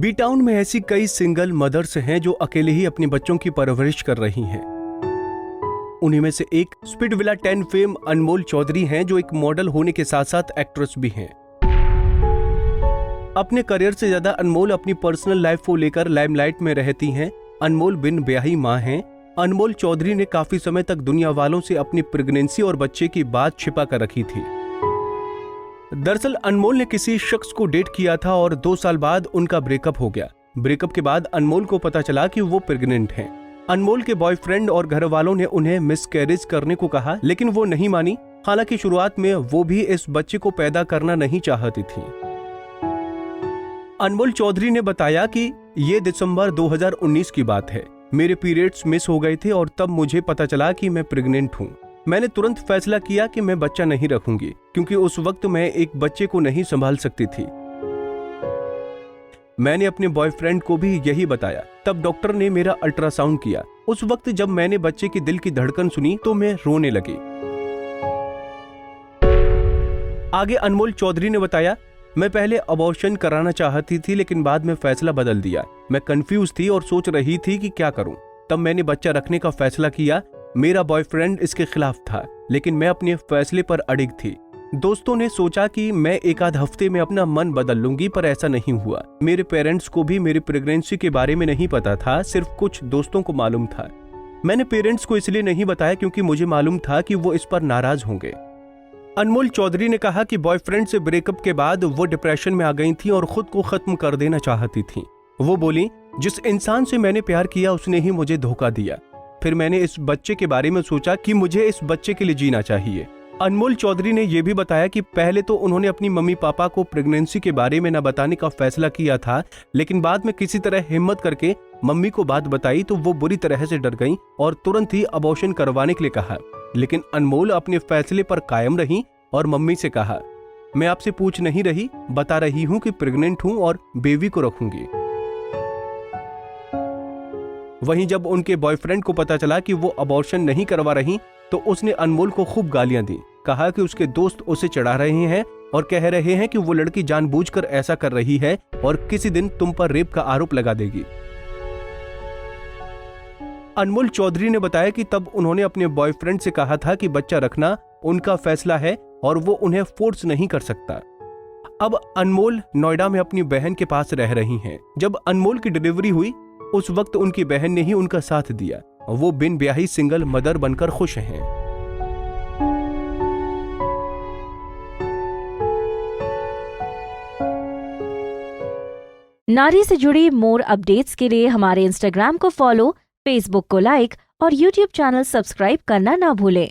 B town में ऐसी कई सिंगल मदर्स हैं जो अकेले ही अपने बच्चों की परवरिश कर रही हैं। उन्हीं में से एक स्पीड विला 10 फेम अनमोल चौधरी हैं, जो एक मॉडल होने के साथ साथ एक्ट्रेस भी हैं। अपने करियर से ज्यादा अनमोल अपनी पर्सनल लाइफ को लेकर लाइमलाइट में रहती हैं। अनमोल बिन ब्याही मां हैं। अनमोल चौधरी ने काफी समय तक दुनिया वालों से अपनी प्रेगनेंसी और बच्चे की बात छिपा कर रखी थी। दरअसल अनमोल ने किसी शख्स को डेट किया था और 2 साल बाद उनका ब्रेकअप हो गया। ब्रेकअप के बाद अनमोल को पता चला कि वो प्रेग्नेंट हैं। अनमोल के बॉयफ्रेंड और घर वालों ने उन्हें मिसकैरेज करने को कहा, लेकिन वो नहीं मानी। हालांकि शुरुआत में वो भी इस बच्चे को पैदा करना नहीं चाहती थी। अनमोल चौधरी ने बताया कि ये दिसंबर 2019 की बात है। मेरे पीरियड्स मिस हो गए थे और तब मुझे पता चला कि मैं प्रेग्नेंट हूँ। मैंने तुरंत फैसला किया कि मैं बच्चा नहीं रखूंगी, क्योंकि उस वक्त मैं एक बच्चे को नहीं संभाल सकती थी। मैंने अपने बॉयफ्रेंड को भी यही बताया। तब डॉक्टर ने मेरा अल्ट्रासाउंड किया। उस वक्त जब मैंने बच्चे की दिल की धड़कन सुनी तो मैं रोने लगी। आगे अनमोल चौधरी ने बताया, मैं पहले अबॉर्शन कराना चाहती थी, लेकिन बाद में फैसला बदल दिया। मैं कंफ्यूज थी और सोच रही थी कि क्या करूं। तब मैंने बच्चा रखने का फैसला किया। मेरा बॉयफ्रेंड इसके खिलाफ था, लेकिन मैं अपने फैसले पर अडिग थी। दोस्तों ने सोचा कि मैं एक आध हफ्ते में अपना मन बदल लूंगी, पर ऐसा नहीं हुआ। मेरे पेरेंट्स को भी मेरी प्रेगनेंसी के बारे में नहीं पता था, सिर्फ कुछ दोस्तों को मालूम था। मैंने पेरेंट्स को इसलिए नहीं बताया क्योंकि मुझे मालूम था कि वो इस पर नाराज होंगे। अनमोल चौधरी ने कहा कि बॉयफ्रेंड से ब्रेकअप के बाद वो डिप्रेशन में आ गई थी और खुद को खत्म कर देना चाहती थी। वो बोली, जिस इंसान से मैंने प्यार किया उसने ही मुझे धोखा दिया। फिर मैंने इस बच्चे के बारे में सोचा कि मुझे इस बच्चे के लिए जीना चाहिए। अनमोल चौधरी ने यह भी बताया कि पहले तो उन्होंने अपनी मम्मी पापा को प्रेगनेंसी के बारे में न बताने का फैसला किया था, लेकिन बाद में किसी तरह हिम्मत करके मम्मी को बात बताई तो वो बुरी तरह से डर गईं और तुरंत ही अबॉर्शन करवाने के लिए कहा। लेकिन अनमोल अपने फैसले पर कायम रही और मम्मी से कहा, मैं आपसे पूछ नहीं रही, बता रही हूँ कि प्रेग्नेंट हूँ और बेबी को रखूंगी। वहीं जब उनके बॉयफ्रेंड को पता चला कि वो अबॉर्शन नहीं करवा रही, तो उसने अनमोल को खूब गालियां दी। कहा कि उसके दोस्त उसे चढ़ा रहे हैं और कह रहे हैं कि वो लड़की जानबूझकर ऐसा कर रही है और किसी दिन तुम पर रेप का आरोप लगा देगी। अनमोल चौधरी ने बताया कि तब उन्होंने अपने बॉयफ्रेंड से कहा था कि बच्चा रखना उनका फैसला है और वो उन्हें फोर्स नहीं कर सकता। अब अनमोल नोएडा में अपनी बहन के पास रह रही हैं। जब अनमोल की डिलीवरी हुई उस वक्त उनकी बहन ने ही उनका साथ दिया। वो बिन ब्याही सिंगल मदर बनकर खुश हैं। नारी से जुड़ी मोर अपडेट्स के लिए हमारे इंस्टाग्राम को फॉलो, फेसबुक को लाइक और यूट्यूब चैनल सब्सक्राइब करना ना भूलें।